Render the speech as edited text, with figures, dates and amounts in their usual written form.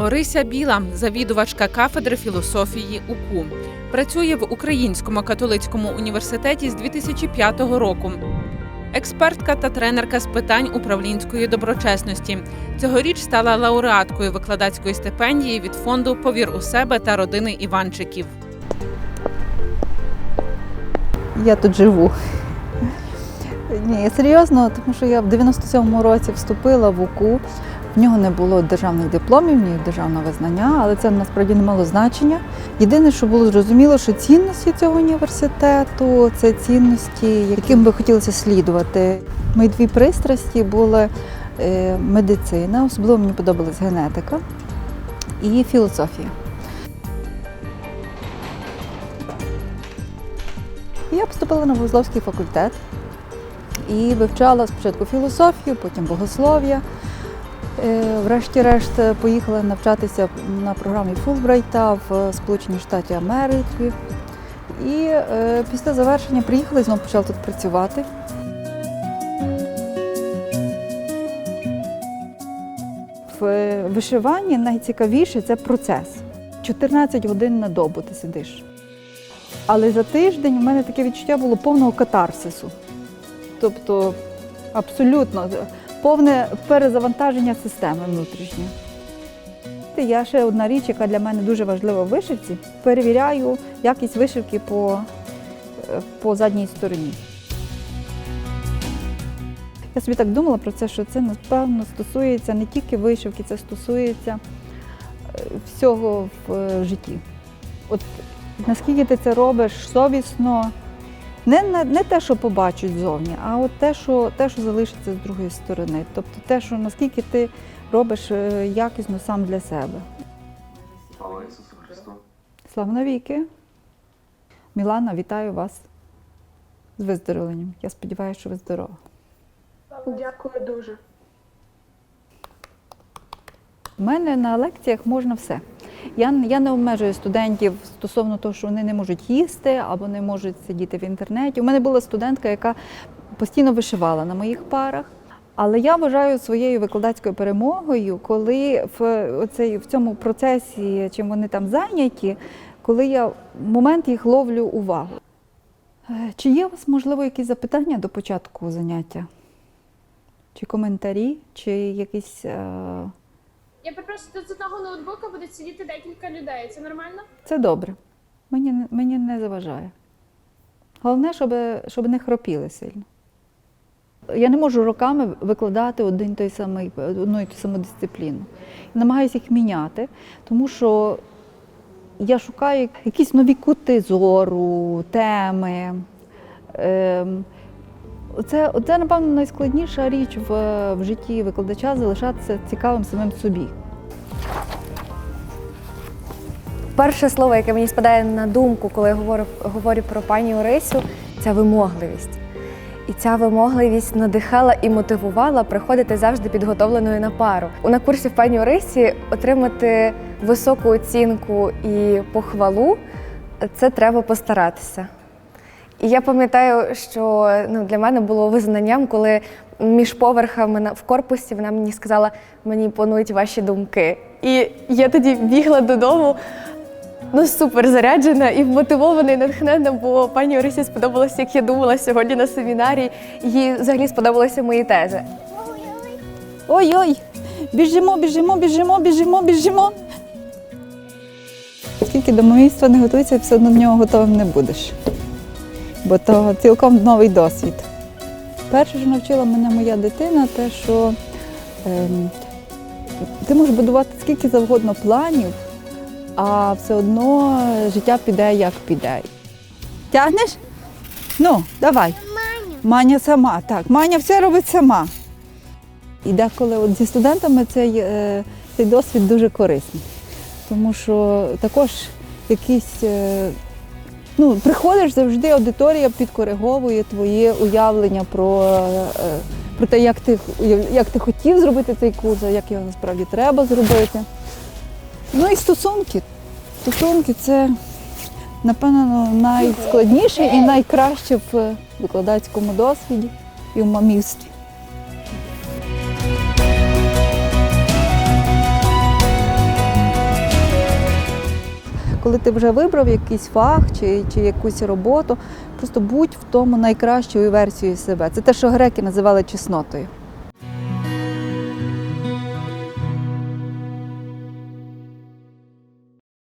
Орися Біла – завідувачка кафедри філософії УКУ. Працює в Українському католицькому університеті з 2005 року. Експертка та тренерка з питань управлінської доброчесності. Цьогоріч стала лауреаткою викладацької стипендії від фонду «Повір у себе» та родини Іванчиків. Я тут живу. Ні, серйозно, тому що я в 97-му році вступила в УКУ. В нього не було державних дипломів, ні державного визнання, але це насправді не мало значення. Єдине, що було зрозуміло, що цінності цього університету – це цінності, яким би хотілося слідувати. Мої дві пристрасті були медицина, особливо мені подобалась генетика, і філософія. Я поступила на богословський факультет і вивчала спочатку філософію, потім богослов'я. Врешті-решт поїхала навчатися на програмі Фулбрайта в Сполучені Штати Америки. І після завершення приїхала і знову почала тут працювати. В вишиванні найцікавіше – це процес. 14 годин на добу ти сидиш. Але за тиждень у мене таке відчуття було повного катарсису. Тобто абсолютно повне перезавантаження системи внутрішньої. Я ще одна річ, яка для мене дуже важлива в вишивці, перевіряю якість вишивки по задній стороні. Я собі так думала про це, що це, напевно, стосується не тільки вишивки, це стосується всього в житті. От наскільки ти це робиш совісно, не те, що побачать ззовні, а от те, що залишиться з другої сторони. Тобто те, що наскільки ти робиш якісно сам для себе. Слава Ісусу Христу! Слава навіки! Мілана, вітаю вас з виздоровленням. Я сподіваюся, що ви здорова. Дякую дуже. У мене на лекціях можна все. Я не обмежую студентів стосовно того, що вони не можуть їсти або не можуть сидіти в інтернеті. У мене була студентка, яка постійно вишивала на моїх парах. Але я вважаю своєю викладацькою перемогою, коли в цьому процесі, чим вони там зайняті, коли я в момент їх ловлю увагу. Чи є у вас, можливо, якісь запитання до початку заняття? Чи коментарі, чи якісь... Я перепрошую, тут з одного ноутбука будуть сидіти декілька людей. Це нормально? Це добре. Мені не заважає. Головне, щоб не хропіли сильно. Я не можу роками викладати одну і ту саму дисципліну. Я намагаюся їх міняти, тому що я шукаю якісь нові кути зору, теми. Це, напевно, найскладніша річ в житті викладача – залишатися цікавим самим собі. Перше слово, яке мені спадає на думку, коли я говорю про пані Орисю – це вимогливість. І ця вимогливість надихала і мотивувала приходити завжди підготовленою на пару. На курсі в пані Орисі отримати високу оцінку і похвалу – це треба постаратися. І я пам'ятаю, що для мене було визнанням, коли між поверхами в корпусі вона мені сказала, мені імпонують ваші думки. І я тоді бігла додому, супер заряджена і вмотивована, і натхнена, бо пані Орисі сподобалося, як я думала сьогодні на семінарі. Їй взагалі сподобалися мої тези. Ой-ой, біжимо. Скільки домовільства не готується, все одно до нього готовим не будеш. Бо то цілком новий досвід. Перше, що навчила мене моя дитина, те, що ти можеш будувати скільки завгодно планів, а все одно життя піде, як піде. Тягнеш? Ну, давай. Маня сама, так. Маня все робить сама. І деколи зі студентами цей досвід дуже корисний. Тому що також якісь... приходиш завжди, аудиторія підкориговує твоє уявлення про те, як ти хотів зробити цей курс, а як його насправді треба зробити. І стосунки. Стосунки – це, напевно, найскладніше і найкраще в викладацькому досвіді і в мамівстві. коли ти вже вибрав якийсь фах чи якусь роботу, просто будь в тому найкращою версією себе. Це те, що греки називали чеснотою.